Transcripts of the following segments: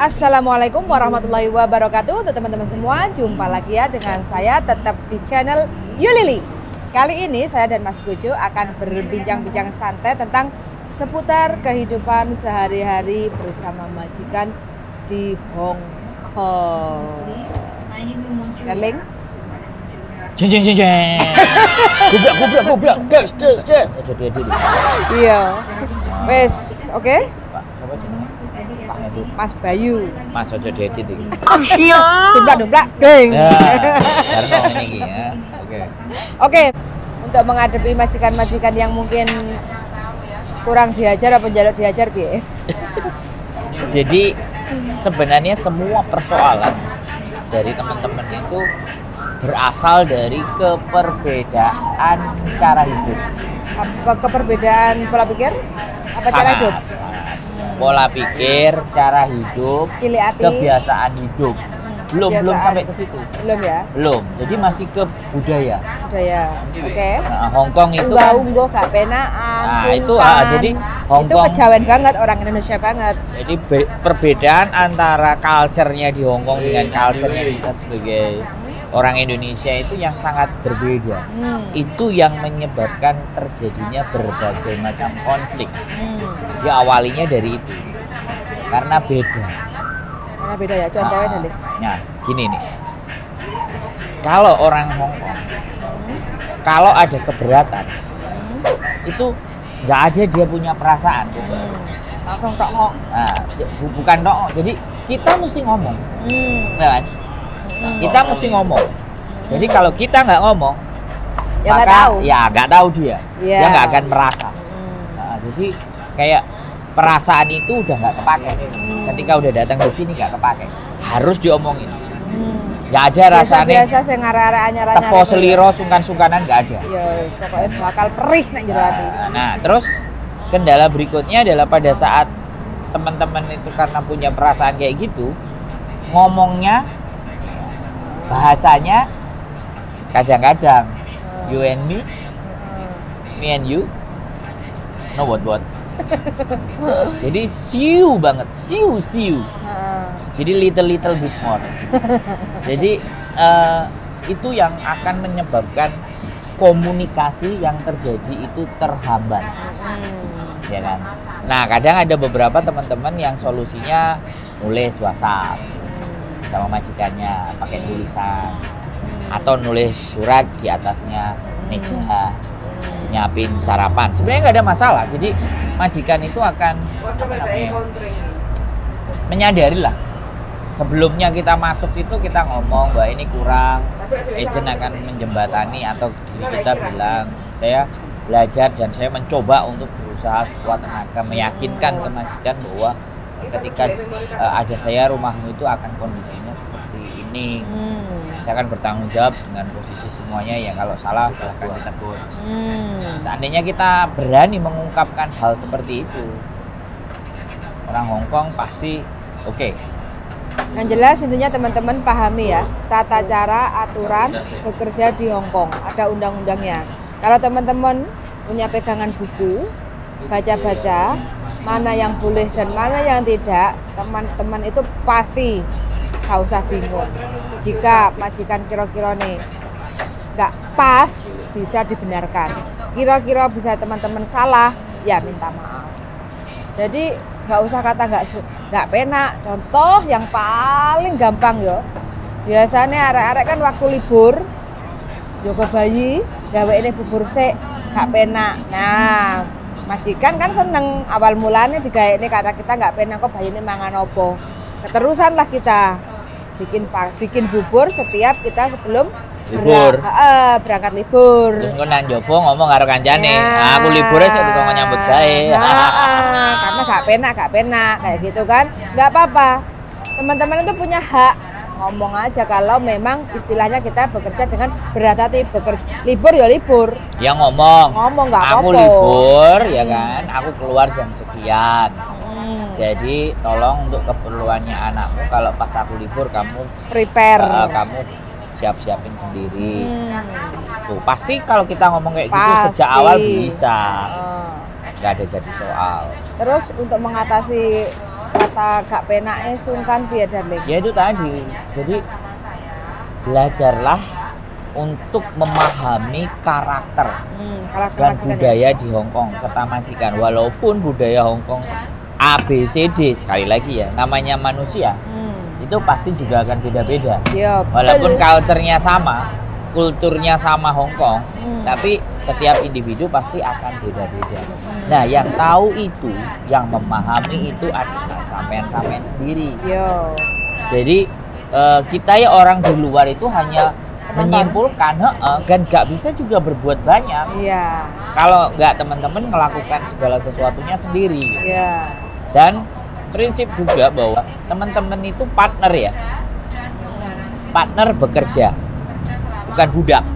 Assalamualaikum warahmatullahi wabarakatuh. Untuk teman-teman semua, jumpa lagi ya dengan saya tetap di channel Yulili. Kali ini saya dan Mas Gojo akan berbincang-bincang santai tentang seputar kehidupan sehari-hari bersama majikan di Hong Kong. Darling? Jeng. Gubrak. Des. Aja dia dulu. Iya. Wes, oke? Pak, siapa jenenge? Pak Hedu. Mas Bayu. Mas aja diedit iki. Dumplak, ding. Ya, karena ini ya. Oke, untuk menghadapi majikan-majikan yang mungkin kurang diajar apa jaluk diajar piye? Jadi sebenarnya semua persoalan dari teman-teman itu berasal dari keperbedaan cara hidup. Apa keperbedaan pola pikir? Apa cara hidup? Pola pikir, cara hidup, Cilik hati. kebiasaan hidup. Belum sampai ke situ. Belum ya? Belum. Jadi masih ke budaya. Budaya. Oke. Nah, Hong Kong itu kan Unggah gak penaan. Nah, itu jadi Hong itu Kong kejawen banget, orang Indonesia banget. Jadi perbedaan antara culture-nya di Hong Kong dengan culture-nya kita sebagai orang Indonesia itu yang sangat berbeda. Itu yang menyebabkan terjadinya berbagai macam konflik. Ya awalinya dari itu. Karena beda. Karena beda ya, contohnya dari. Nah, gini nih. Kalau orang Hong Kong, kalau ada keberatan, itu nggak ada dia punya perasaan. Langsung tok ngok. Nah, bukan tok. Jadi kita mesti ngomong. Ya kan? Kita mesti ngomong. Jadi kalau kita nggak ngomong, Ya maka nggak tahu. ya nggak tahu dia. Iya. Dia nggak akan merasa. Nah, jadi kayak perasaan itu udah nggak kepake. Ketika udah datang ke sini nggak kepake. Harus diomongin. Nggak ada rasanya. Biasa sing arek-arek anyar-anyar. Tepo seliro sungkan-sungkanan nggak ada. Ya, pokoknya bakal perih nek jero ati. Nah, terus kendala berikutnya adalah pada saat teman-teman itu karena punya perasaan kayak gitu, ngomongnya bahasanya kadang-kadang you and me and you, no what. Jadi siu banget, siu. Jadi little bit more. Jadi itu yang akan menyebabkan komunikasi yang terjadi itu terhambat, ya kan? Nah, kadang ada beberapa teman-teman yang solusinya nulis WhatsApp sama majikannya pakai tulisan atau nulis surat di atasnya meja nyiapin sarapan. Sebenarnya nggak ada masalah. Jadi majikan itu akan menyadari lah. Sebelumnya kita masuk itu kita ngomong bahwa ini kurang, agent akan menjembatani atau kita bilang saya belajar dan saya mencoba untuk berusaha sekuat tenaga meyakinkan ke majikan bahwa ketika ada saya rumahmu itu akan kondisinya seperti ini. Saya akan bertanggung jawab dengan posisi semuanya, ya kalau salah silahkan ditegur. Seandainya kita berani mengungkapkan hal seperti itu, orang Hong Kong pasti oke. Yang jelas intinya teman-teman pahami ya, tata cara aturan bekerja di Hong Kong, ada undang-undangnya. Kalau teman-teman punya pegangan buku, baca-baca mana yang boleh dan mana yang tidak, teman-teman itu pasti gak usah bingung. Jika majikan kira-kira nih nggak pas, bisa dibenarkan. Kira-kira bisa teman-teman salah, ya minta maaf. Jadi nggak usah kata nggak penak. Contoh yang paling gampang yo, biasanya arek-arek kan waktu libur jogo bayi gawe ini bubur sik nggak penak. Nah, majikan kan seneng awal mulanya digawe ini karena kita nggak penak kok bayi ini mangan opo. Keterusan lah kita bikin bubur setiap kita sebelum libur. Berangkat libur. Terus engko nang jopo ngomong karo kancane, aku libur wis kok nyambut gawe. Karena gak penak kayak gitu kan. Nggak apa-apa. Teman-teman itu punya hak ngomong aja kalau memang istilahnya kita bekerja dengan berat hati, libur ya libur. Ya ngomong nggak apa-apa. Aku libur ya kan, aku keluar jam sekian. Jadi tolong untuk keperluannya anakmu kalau pas aku libur kamu prepare, kamu siap-siapin sendiri. Tuh pasti kalau kita ngomong kayak gitu sejak awal bisa, nggak ada jadi soal. Terus untuk mengatasi kata gak penake sungkan piye darling? Ya itu tadi. Jadi belajarlah untuk memahami karakter Karakter dan majikan budaya di Hong Kong serta majikan. Walaupun budaya Hong Kong A, B, C, D, sekali lagi ya, namanya manusia, itu pasti juga akan beda-beda. Iya, Walaupun betul. culture-nya sama, kulturnya sama Hong Kong, tapi setiap individu pasti akan beda-beda. Nah, yang tahu itu, yang memahami itu adalah sampean-sampean sendiri. Yo. Jadi kita ya orang di luar itu hanya menyimpulkan, dan nggak bisa juga berbuat banyak. Iya. Kalau nggak teman-teman melakukan segala sesuatunya sendiri. Iya. Dan prinsip juga bahwa teman-teman itu partner ya, partner bekerja, bukan budak.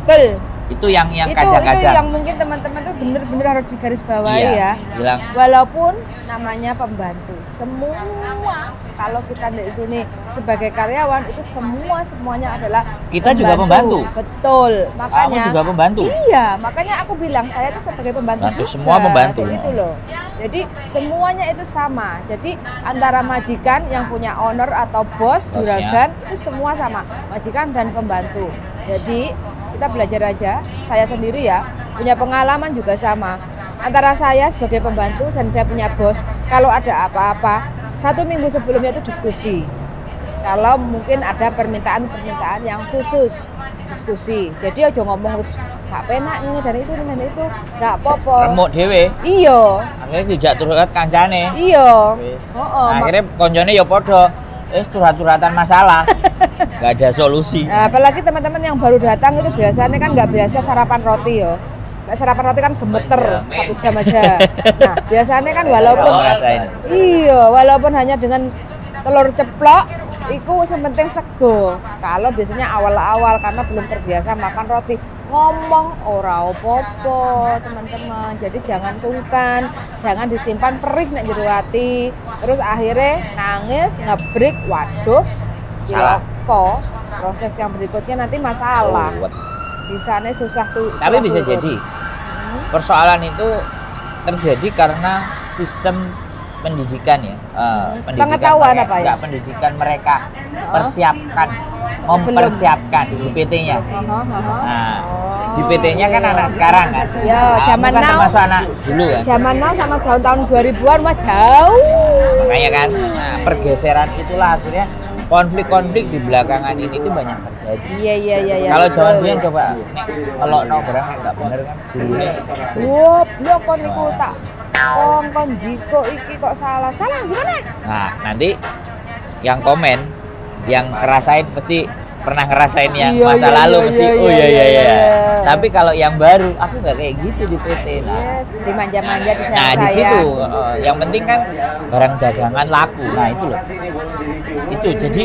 Betul. Itu yang Itu kadang-kadang. yang mungkin teman-teman tuh bener-bener harus digarisbawahi Iya, ya. bilang Walaupun namanya pembantu, semua kalau kita di sini sebagai karyawan itu semuanya adalah Kita juga pembantu. Betul. Makanya Kamu juga pembantu. Iya, makanya aku bilang saya itu sebagai pembantu Bantu, juga. semua pembantu. Kayak gitu loh. Jadi semuanya itu sama. Jadi antara majikan yang punya owner atau bos, Bosnya. juragan itu semua sama, majikan dan pembantu. Jadi kita belajar aja. Saya sendiri ya punya pengalaman juga sama. Antara saya sebagai pembantu dan saya punya bos, kalau ada apa-apa 1 minggu sebelumnya itu diskusi. Kalau mungkin ada permintaan-permintaan yang khusus, diskusi. Jadi aja ngomong wis gak penak ini dan itu gak apa-apa. remuk dhewe. Iya. Akhirnya dijak curhat kancane. Iya. Wis. Heeh. Akhirnya konjone ya padha curhat-curhatan masalah. Gak ada solusi. Nah, apalagi teman-teman yang baru datang itu biasanya kan nggak biasa sarapan roti ya. Nah, sarapan roti kan gemeter 1 jam aja. Nah, biasanya kan walaupun Kamu ngerasain. iya, walaupun hanya dengan telur ceplok, itu sementing sego. Kalau biasanya awal-awal karena belum terbiasa makan roti, ngomong ora opo-opo teman-teman. Jadi jangan sungkan, jangan disimpan perih nek jero ati. Terus akhirnya nangis, ngebreak, waduh, Salah. ciloko. Proses yang berikutnya nanti masalah. Ruwet. Bisanya susah tuh. Tapi susah bisa turun. jadi persoalan itu terjadi karena sistem pendidikan ya. Pengetahuan apa ya? Enggak, pendidikan mereka mempersiapkan di PT-nya. Nah, di PT-nya kan anak sekarang kan. Ya, zaman bukan now. termasuk anak dulu kan. Zaman now sama tahun 2000-an mah jauh. Makanya kan, nah, pergeseran itulah akhirnya konflik-konflik di belakangan ini tuh banyak terjadi. Iya. Kalau zaman betul. biyen coba nek kalau no barang enggak bener kan gurune. Wah, blok kon niku tak kon jiko iki kok salah. Salah gimana? Nah, nanti yang komen, yang ngerasain pasti pernah ngerasain yang Iya, masa iya, lalu iya, pasti, iya, oh iya iya, iya. iya. Tapi kalau yang baru, aku nggak kayak gitu di PT. Nah, Yes, dimanja-manja di nah di saya. situ, yang penting kan barang dagangan laku. Nah itu loh. Itu jadi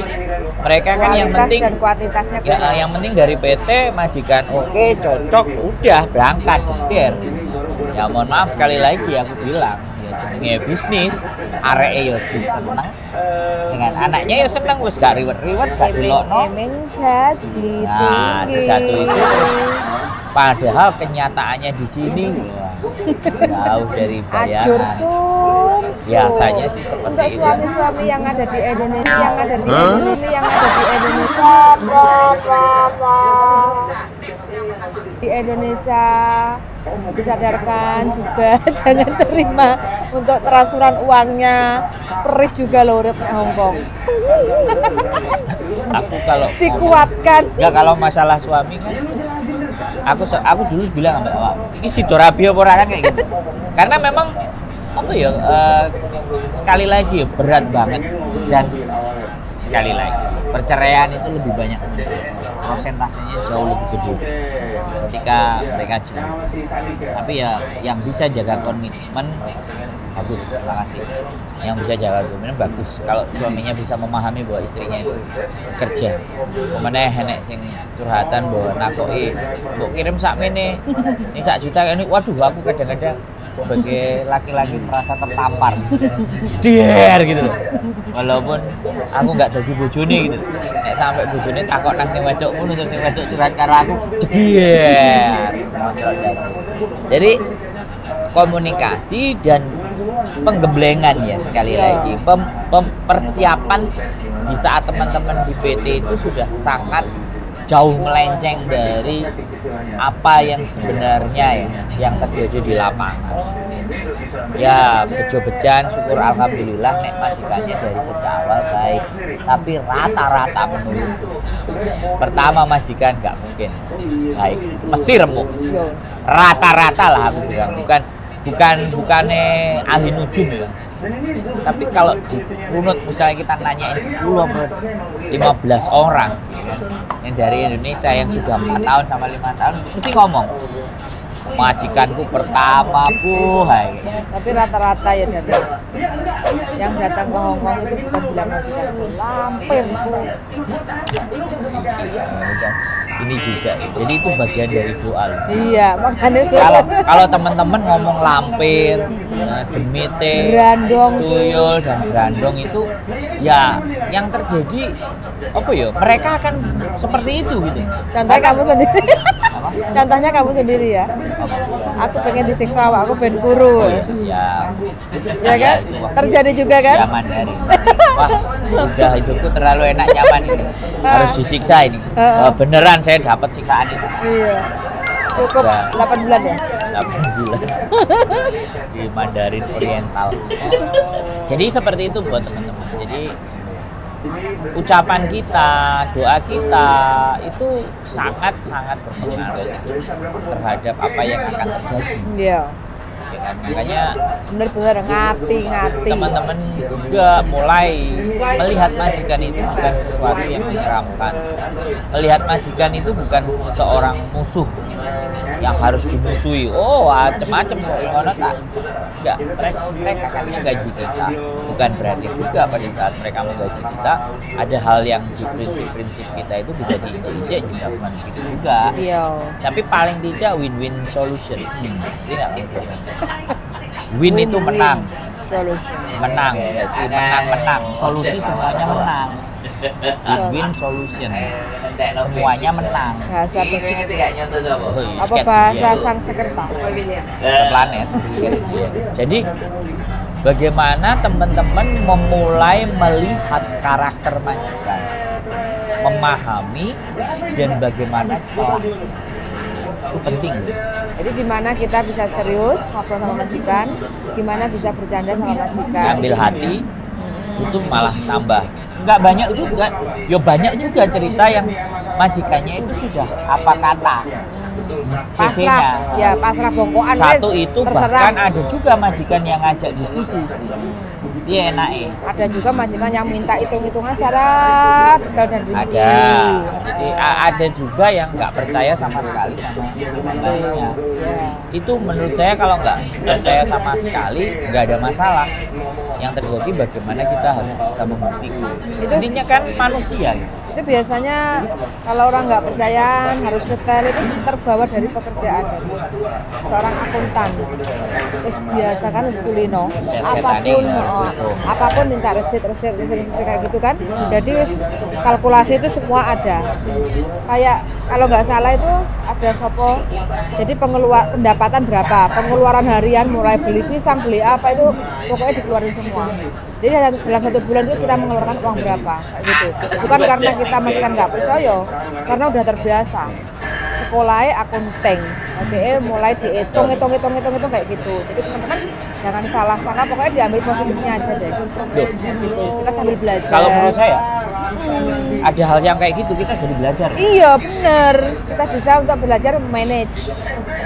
mereka kan yang Kualitas penting dan kuantitasnya ya, kurang. yang penting dari PT majikan oke cocok udah berangkat jeder. Ya mohon maaf sekali lagi aku bilang ya jenenge bisnis areke yo seneng dengan anaknya yo seneng wis gak riwet-riwet gak dilokno. Iming gaji Nah, di tinggi. satu itu padahal kenyataannya di sini wah, jauh dari Ajur bayangan. sum. Biasanya sih seperti untuk itu. suami-suami yang ada di Indonesia, yang ada di Indonesia, di Indonesia disadarkan juga jangan terima untuk transferan uangnya perih juga loh urip nang Hongkong. Aku kalau Dikuatkan. enggak kalau masalah suami kan aku dulu bilang sama awak ini si Dorabi apa ora kan kayak gitu karena memang apa ya sekali lagi ya berat banget dan sekali lagi perceraian itu lebih banyak prosentasenya jauh lebih gede ketika mereka jauh tapi ya yang bisa jaga komitmen bagus terima kasih yang bisa jaga komitmen bagus kalau suaminya bisa memahami bahwa istrinya itu kerja kemana enek sing curhatan bahwa nakoki mbok kirim sakmene ini 1 juta ini waduh aku kadang-kadang sebagai laki-laki merasa tertampar sedier gitu loh walaupun aku nggak jadi bojone gitu nek sampai bojone takok nang sing wedok ngono terus sing wedok curhat karo aku jedier jadi komunikasi dan penggemblengan ya sekali lagi. Persiapan di saat teman-teman di PT itu sudah sangat jauh melenceng dari apa yang sebenarnya ya yang terjadi di lapangan. Ya bejo-bejan, syukur alhamdulillah nek majikannya dari sejak awal baik. Tapi rata-rata menurutku, pertama majikan nggak mungkin baik, mesti remuk. Rata-rata lah aku bilang, bukannya ahli nujum ya. Tapi kalau dirunut misalnya kita nanyain 10 atau 15 orang yang dari Indonesia yang sudah 4 tahun sama 5 tahun mesti ngomong majikanku pertamaku, hai. Tapi rata-rata ya datang. Yang datang ke Hongkong itu bukan bilang majikanku, lampir. Ini juga, jadi itu bagian dari doa. Iya, makanya suruh. Kalau teman-teman ngomong lampir, demite, berandong, tuyul dan berandong itu, ya yang terjadi apa ya? Mereka akan seperti itu gitu. Contohnya kamu sendiri. Contohnya kamu sendiri ya. Aku pengen disiksa, aku pengen kuru. Ya kan? Itu, terjadi juga kan? Zaman dari. Wah, udah hidupku terlalu enak nyaman ini. Harus disiksa ini. Beneran saya dapat siksaan itu. Iya. Cukup 8 bulan ya? 8 bulan. Di Mandarin Oriental. Jadi seperti itu buat teman-teman. Jadi ucapan kita, doa kita itu sangat-sangat berpengaruh terhadap apa yang akan terjadi. Iya. Ya kan? Makanya benar-benar ngati. Teman-teman juga mulai melihat majikan itu bukan sesuatu yang menyeramkan. Melihat majikan itu bukan seseorang musuh yang harus dimusuhi. Oh, macam-macam ngono tak. Enggak, mereka kan gaji kita. Bukan berarti juga pada saat mereka menggaji kita ada hal yang di prinsip-prinsip kita itu bisa diinjak juga, bukan begitu juga. Iya. Tapi paling tidak win-win solution. Ini nggak win itu menang. Solution. Menang, jadi menang. Solusi semuanya menang. Win-win solution. Semuanya menang. Bahasa bagus. Apa Sket, bahasa ya. Sanskerta? Seplanet. Jadi bagaimana teman-teman memulai melihat karakter majikan, memahami dan bagaimana celah. Itu penting. Jadi di mana kita bisa serius ngobrol sama majikan, gimana bisa bercanda sama majikan. Ambil hati, itu malah tambah. Nggak banyak juga, ya banyak juga cerita yang majikannya itu sudah apa kata. Pasrah, ya pasrah bongkoan. Satu itu terserah. bahkan ada juga majikan yang ngajak diskusi. Iya enaknya. Ada juga majikan yang minta hitung-hitungan secara detail dan rinci. Jadi ada juga yang nggak percaya sama sekali sama bahannya. Itu menurut saya kalau nggak percaya sama sekali nggak ada masalah. Yang terjadi bagaimana kita harus bisa membuktikan. Intinya kan manusia. Itu biasanya kalau orang nggak percaya harus detail itu terbawa dari pekerjaan dari seorang akuntan. Terus biasa kan harus kulino, apapun minta resit kayak gitu kan. Jadi kalkulasi itu semua ada. Kayak kalau nggak salah itu ada sopo. Jadi pendapatan berapa, pengeluaran harian mulai beli pisang, beli apa itu pokoknya dikeluarin semua. Jadi dalam 1 bulan itu kita mengeluarkan uang berapa kayak gitu. Bukan karena kita majikan nggak percaya, karena udah terbiasa. Sekolahnya akunting, jadi mulai dihitung kayak gitu. Jadi teman-teman jangan salah sangka, pokoknya diambil positifnya aja deh. Gitu. Kita sambil belajar. Kalau menurut saya ada hal yang kayak gitu kita jadi belajar. Iya bener, kita bisa untuk belajar manage.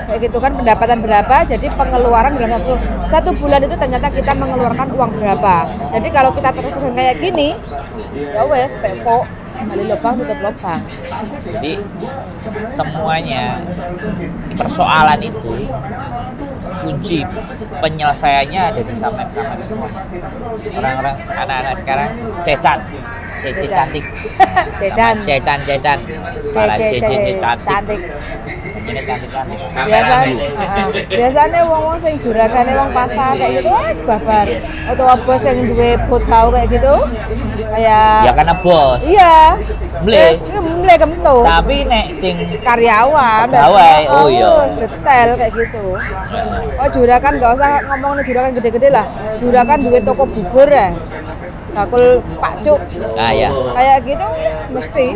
Kayak gitu kan pendapatan berapa, jadi pengeluaran dalam satu bulan itu ternyata kita mengeluarkan uang berapa. Jadi kalau kita terus-terusan kayak gini, ya wes pepo, kembali lubang tutup lubang. Jadi semuanya persoalan itu kunci penyelesaiannya ada di samping-samping semua. Orang-orang anak-anak sekarang cecan cantik. Cecan. Para cantik. Ini cantik. Biasanya wong sing juragane wong pasar kayak gitu wis babar. Atau bos sing duwe bot tahu kayak gitu. Kayak ya karena bos. Iya. Mble. Mble kemtu. Tapi nek sing Karyawan. Pegawai, oh iya. Detail kayak gitu. Oh juragan nggak usah ngomong nih juragan gede-gede lah. Juragan duit toko bubur ya. Bakul Pak Cuk. Ah ya. Kayak gitu wis mesti.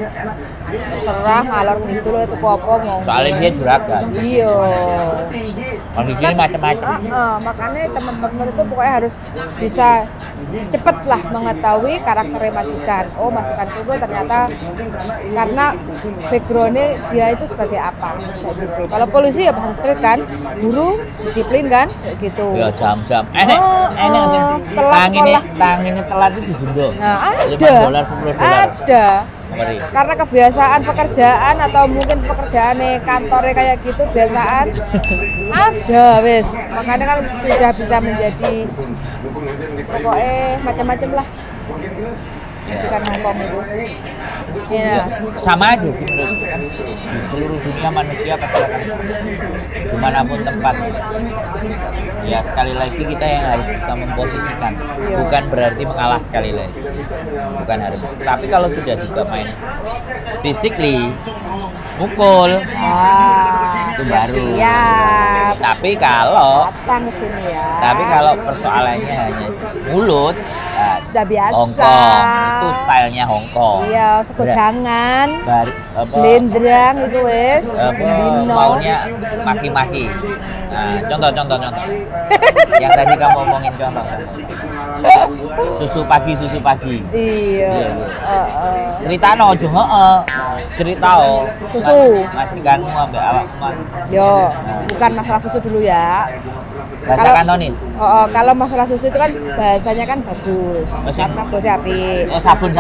Serah ngalor ngidul itu apa mau. Soalnya dia juragan. Iya. Kalau mikirnya macam-macam. Makanya teman-teman itu pokoknya harus bisa cepet lah mengetahui karakter majikan. Oh majikan itu ternyata karena backgroundnya dia itu sebagai apa kayak gitu. Kalau polisi ya pasti strict kan, guru disiplin kan kayak gitu. Ya jam-jam. Enak sih. Tanginnya telat itu didenda. Nah ada. $5, $10. Ada. Ngeri. Karena kebiasaan pekerjaan atau mungkin pekerjaannya kantornya kayak gitu biasaan ada wes makanya kan sudah bisa menjadi pokoknya macam-macam lah majikan Hongkong itu ya. Sama aja sih menurutku kan di seluruh dunia manusia pasti akan dimanapun tempatnya. Ya sekali lagi kita yang harus bisa memposisikan, bukan berarti mengalah sekali lagi, bukan harus. Tapi kalau sudah juga main physically, mukul, itu baru. Siap. Tapi kalau datang ke sini ya. Tapi kalau persoalannya hanya mulut, udah biasa. Hongkong itu stylenya Hongkong. Iya, segojangan, blendrang itu wes. Maunya maki-maki. Nah, contoh. Yang tadi kamu omongin contoh. Susu pagi. Iya. Cerita no, cerita susu. Majikanmu ambek awakmu. Yo, bukan masalah susu dulu ya. Bahasa Kantonis. Kalau masalah susu itu kan bahasanya kan bagus. Karena bosnya api. Oh, sabun.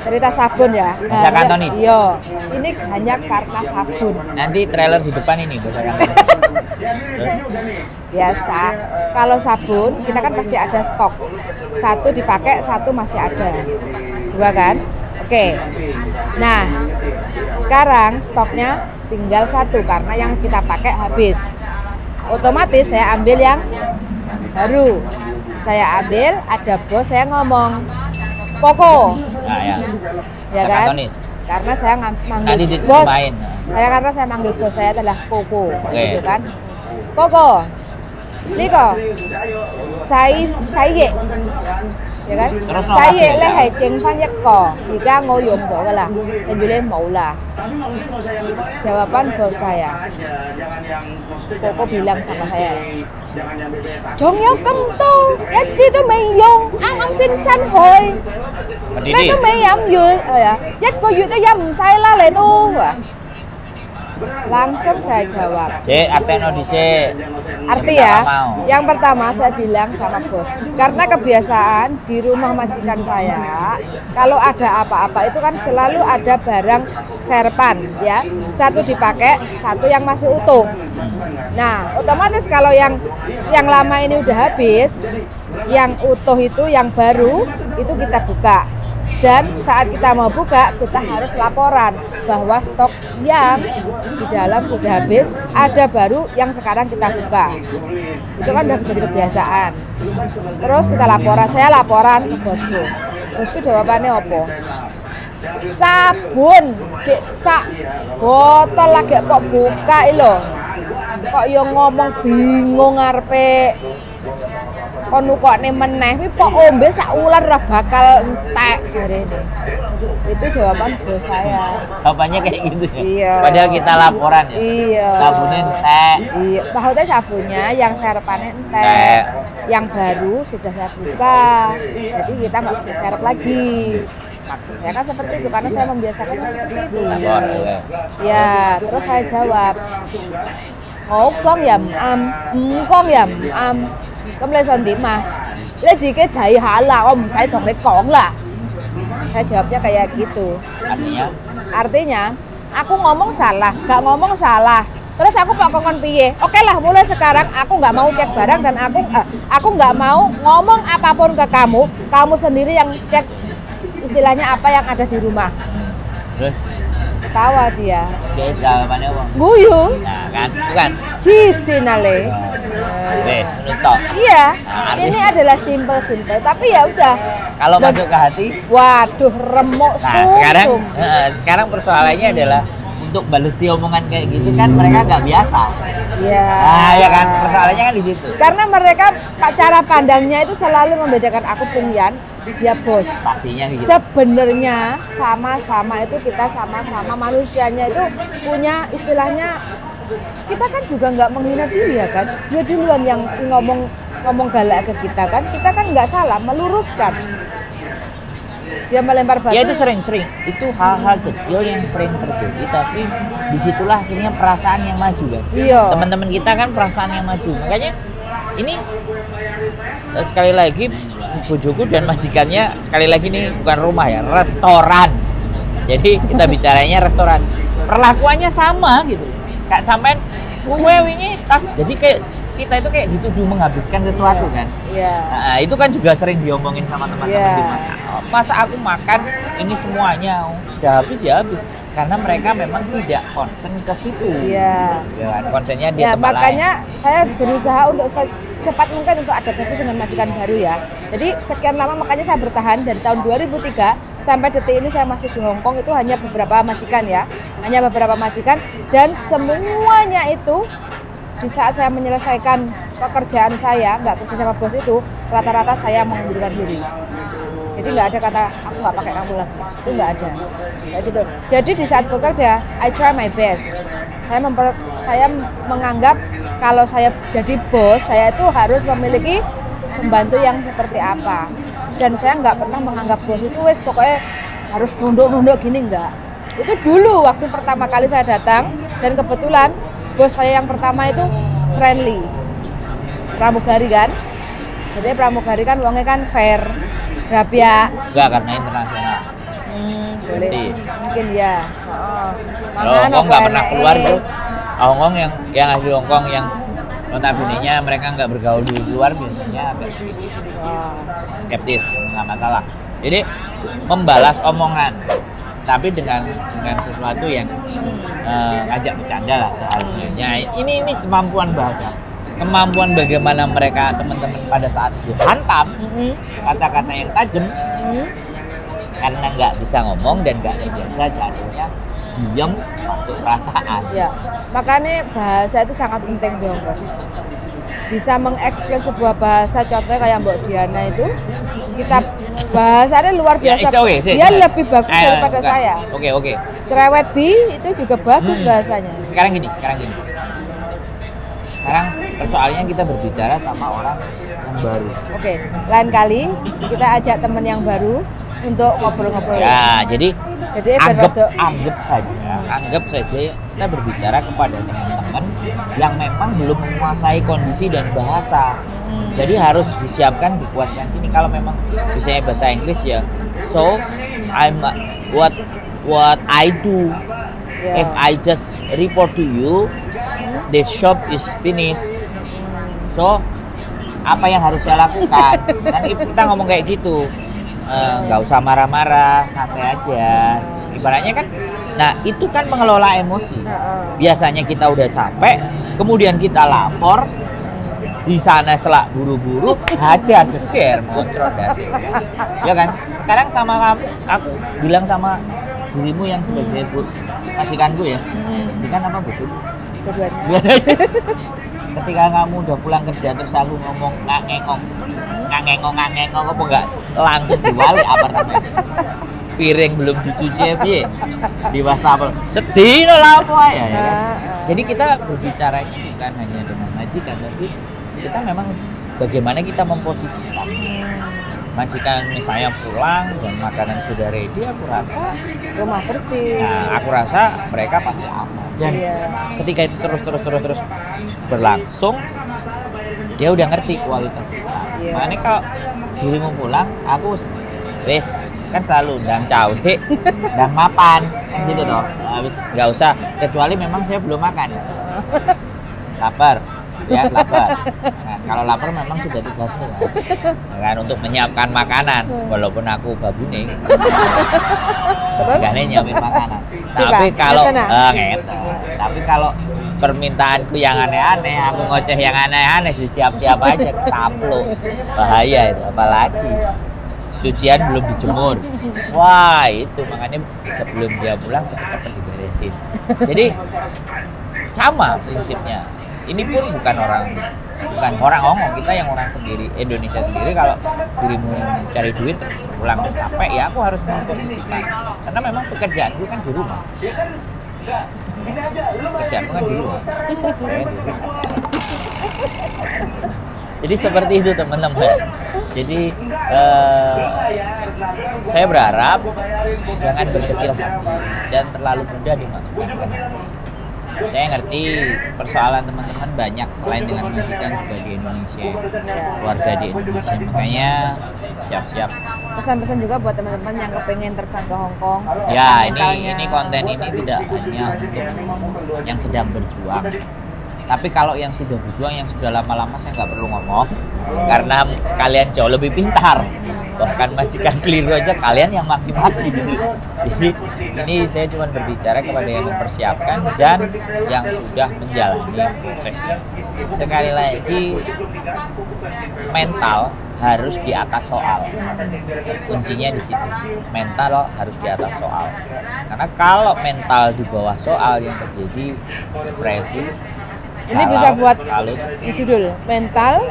Cerita sabun ya. Bahasa Kantonis. Iya. Ini hanya karena sabun. Nanti trailer di depan ini bahasa Kantonis. Biasa. Kalau sabun kita kan pasti ada stok. Satu dipakai, satu masih ada. Dua kan? Oke. Nah, sekarang stoknya tinggal satu karena yang kita pakai habis. Otomatis saya ambil yang baru. Saya ambil, ada bos, saya ngomong Koko. Nah, ya kan? Kantonis. Karena saya manggil bos. Karena saya manggil bos saya adalah Koko, gitu kan? Koko. Liko. Saya. Ya kan? Saya là係剩翻一個，而家我用咗㗎啦，跟住咧冇啦。Jawaban bos saya. Koko bilang sama saya, 仲有咁多，一支都未用，啱啱先新去，你都未飲完，係啊，一個月都飲唔晒啦，你都。Langsung saya jawab. Arti ya. Yang pertama saya bilang sama bos, karena kebiasaan di rumah majikan saya, kalau ada apa-apa itu kan selalu ada barang serpan ya. Satu dipakai, satu yang masih utuh. Nah, otomatis kalau yang lama ini udah habis, yang utuh itu yang baru itu kita buka. Dan saat kita mau buka, kita harus laporan bahwa stok yang di dalam sudah habis, ada baru yang sekarang kita buka. Itu kan udah menjadi kebiasaan. Terus kita laporan, saya laporan ke bosku. Bosku jawabannya apa? Sabun, cek sak botol lagi kok buka ilo. Kok yang ngomong bingung ngarepe. Kono kok meneh kuwi pok ombe sak wulan ora bakal entek jarene. Itu jawaban bos saya. Bapaknya kayak gitu ya? Iya. Padahal kita laporan ya? Iya. Sabunnya entek. Iya, maksudnya sabunnya yang serpannya entek. Yang baru sudah saya buka. Jadi kita nggak pakai serep lagi. Maksud saya kan seperti itu karena saya membiasakan seperti itu. Ya, terus saya jawab, ngokong ya ngkong ya咁你想點啊？你自己睇下啦，我唔使同你講啦。Saya jawabnya kayak gitu. Artinya, aku ngomong salah, gak ngomong salah. Terus aku pokoknya piye? Oke lah, mulai sekarang aku nggak mau cek barang dan aku nggak mau ngomong apapun ke kamu. Kamu sendiri yang cek istilahnya apa yang ada di rumah. Terus? ketawa dia. Dia jawabannya apa? Guyu. Nah kan, itu kan. Cisinale. Wes, nutok. Iya, Nah, ini adalah simple, tapi ya udah. Kalau masuk ke hati, waduh, remuk nah sekarang persoalannya adalah untuk balesi omongan kayak gitu kan mereka nggak biasa. Iya. Nah, ya kan persoalannya kan di situ. Karena mereka cara pandangnya itu selalu membedakan aku Pungyan, dia bos. Pastinya gitu. Sebenarnya sama-sama itu kita sama-sama manusianya itu punya istilahnya, kita kan juga nggak menghina dia kan. Dia duluan yang ngomong galak ke kita kan. Kita kan nggak salah meluruskan. Dia melempar batu. Ya itu sering-sering. Itu hal-hal kecil yang sering terjadi, tapi disitulah akhirnya perasaan yang maju kan. Iya. Teman-teman kita kan perasaan yang maju. Makanya ini sekali lagi bojoku dan majikannya sekali lagi ini bukan rumah ya, restoran. Jadi kita bicaranya restoran. Perlakuannya sama gitu. Kayak sampean gue wingi tas. Jadi kayak kita itu kayak dituduh menghabiskan sesuatu kan. Iya. Nah, itu kan juga sering diomongin sama teman-teman di mana. Masa aku makan ini semuanya udah habis ya habis. Karena mereka memang tidak konsen ke situ. Iya. Ya, konsennya dia tempat makanya lain. saya berusaha untuk secepat mungkin untuk adaptasi dengan majikan baru ya. Jadi sekian lama makanya saya bertahan dari tahun 2003 sampai detik ini saya masih di Hong Kong, itu hanya beberapa majikan ya. Hanya beberapa majikan dan semuanya itu di saat saya menyelesaikan pekerjaan saya, nggak kerja sama bos itu, rata-rata saya mengundurkan diri. Jadi nggak ada kata aku nggak pakai kamu lagi, itu nggak ada, kayak gitu. Jadi di saat bekerja, I try my best. Saya menganggap kalau saya jadi bos, saya itu harus memiliki pembantu yang seperti apa. Dan saya nggak pernah menganggap bos itu wes pokoknya harus nunduk-nunduk gini, nggak. Itu dulu waktu pertama kali saya datang dan kebetulan bos saya yang pertama itu friendly, pramugari kan. Jadi pramugari kan uangnya kan fair, rabia. Enggak, karena internasional. Boleh. Mungkin ya. Kalau Hongkong nggak pernah keluar bro. Hongkong yang ahli Hongkong yang notabene-nya mereka nggak bergaul di luar biasanya agak skeptis, nggak masalah. Jadi membalas omongan, tapi dengan sesuatu yang ngajak bercanda lah seharusnya. Ya, ini kemampuan bahasa, kemampuan bagaimana mereka teman-teman pada saat dihantam kata-kata yang tajam karena nggak bisa ngomong dan nggak terbiasa, jadinya diam masuk perasaan. Ya, makanya bahasa itu sangat penting di Hongkong. Bisa mengeksplain sebuah bahasa, contohnya kayak Mbak Diana itu, kita bahasanya luar biasa. Dia lebih bagus daripada saya. Oke. Cerewet bi itu juga bagus bahasanya. Sekarang gini. Sekarang persoalannya kita berbicara sama orang yang baru. Oke, lain kali kita ajak teman yang baru untuk ngobrol-ngobrol. Ya, jadi anggap saja kita berbicara kepada teman-teman yang memang belum menguasai kondisi dan bahasa. Jadi harus disiapkan, dikuatkan sini. Kalau memang misalnya bahasa Inggris ya, so what I do if I just report to you this shop is finished. So apa yang harus saya lakukan? Kan kita ngomong kayak gitu. Nggak usah marah-marah, santai aja. Ibaratnya kan, nah itu kan mengelola emosi. Biasanya kita udah capek, kemudian kita lapor, di sana selak buru-buru, hajar jeder, moncrot dasar. Ya kan? Sekarang sama kamu, aku bilang sama dirimu yang sebagai bos, majikanku ya. Majikan apa bojoku? Keduanya. Ketika kamu udah pulang kerja terus aku ngomong ngangengong apa enggak langsung diwali apartemen, piring belum dicuci piye di wastafel sedih lah apa ya kan? Jadi kita berbicaranya bukan hanya dengan majikan, tapi kita memang bagaimana kita memposisikan majikan. Misalnya pulang dan makanan sudah ready, aku rasa rumah bersih. Nah, aku rasa mereka pasti aman. Dan ketika itu terus berlangsung, dia udah ngerti kualitas kita. Makanya kalau dirimu pulang, aku wes kan selalu ndang cawe, ndang mapan, kan gitu toh. Habis nggak usah, kecuali memang saya belum makan. Lapar. ya lapar. Nah, kalau lapar memang sudah tugas tuh kan untuk menyiapkan makanan walaupun aku babune. Segala nyiapin makanan. Tapi kalau tapi kalau permintaanku yang aneh-aneh, aku ngoceh yang aneh-aneh sih siap-siap aja kesamplo. Bahaya itu apalagi cucian belum dijemur. Wah, itu makanya sebelum dia pulang cepet-cepet diberesin. Jadi sama prinsipnya. Ini pun bukan orang ngomong, kita yang orang sendiri, Indonesia sendiri. Kalau dirimu cari duit terus pulang capek, ya aku harus memposisikan. Karena memang pekerjaanku kan di rumah. Pekerjaanku kan di rumah. Saya di rumah. Jadi seperti itu teman-teman. Jadi saya berharap jangan berkecil hati dan terlalu mudah dimasukkan ke hati. Saya ngerti persoalan teman-teman banyak selain dengan majikan juga di Indonesia, keluarga di Indonesia, makanya siap-siap. Pesan-pesan juga buat teman-teman yang kepengen terbang ke Hong Kong. Ya, ini konten ini tidak hanya untuk yang sedang berjuang. Tapi kalau yang sudah berjuang, yang sudah lama-lama saya nggak perlu ngomong, karena kalian jauh lebih pintar. Bahkan majikan keliru aja kalian yang maki-maki gitu. Jadi ini saya cuma berbicara kepada yang mempersiapkan dan yang sudah menjalani prosesnya. Sekali lagi, mental harus di atas soal. Kuncinya di situ. Mental harus di atas soal. Karena kalau mental di bawah soal yang terjadi depresi. Ini bisa buat judul mental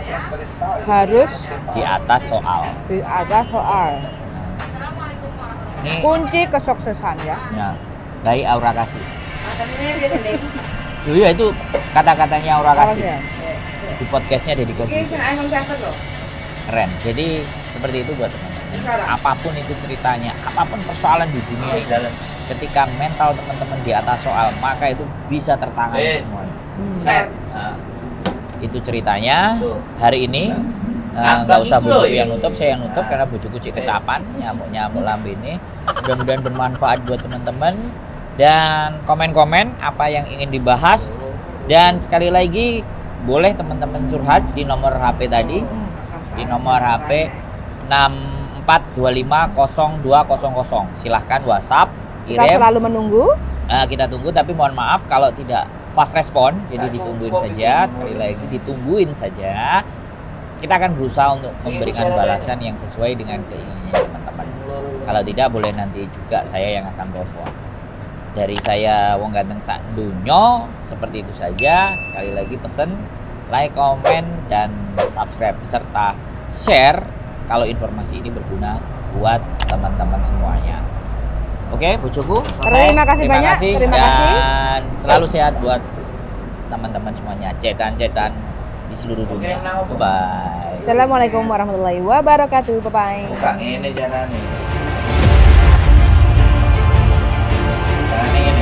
harus di atas soal. Di atas soal. Ini kunci kesuksesan ya. Ya, dari Aura Kasih. Iya itu kata-katanya Aura Kasih. Di podcastnya Deddy Corbuzier. Keren. Jadi seperti itu buat teman-teman. Apapun itu ceritanya, apapun persoalan di dunia ini, ketika mental teman-teman di atas soal, maka itu bisa tertangani semuanya. Nah, itu ceritanya hari ini. Nggak usah bujuk yang nutup, saya yang nutup karena bujuk kucing kecapan, nyamuk lambe ini. Mudah-mudahan bermanfaat buat teman-teman dan komen-komen apa yang ingin dibahas, dan sekali lagi boleh teman-teman curhat di nomor HP tadi, di nomor HP 64250200. Silahkan WhatsApp kirim. Kita selalu menunggu. Kita tunggu, tapi mohon maaf kalau tidak fast respon, jadi ditungguin saja. Sekali lagi ditungguin saja. Kita akan berusaha untuk memberikan balasan yang sesuai dengan keinginan teman-teman. Kalau tidak, boleh nanti juga saya yang akan telepon. Dari saya Wong Ganteng Sak Dunyo, seperti itu saja. Sekali lagi pesen like, komen, dan subscribe serta share kalau informasi ini berguna buat teman-teman semuanya. Oke, bojoku. Terima kasih banyak. Terima kasih. Dan selalu sehat buat teman-teman semuanya. Cetan-cetan di seluruh dunia. Bye. Assalamualaikum warahmatullahi wabarakatuh. Bye bye. Bukan ini jalan nih. Jalan ini.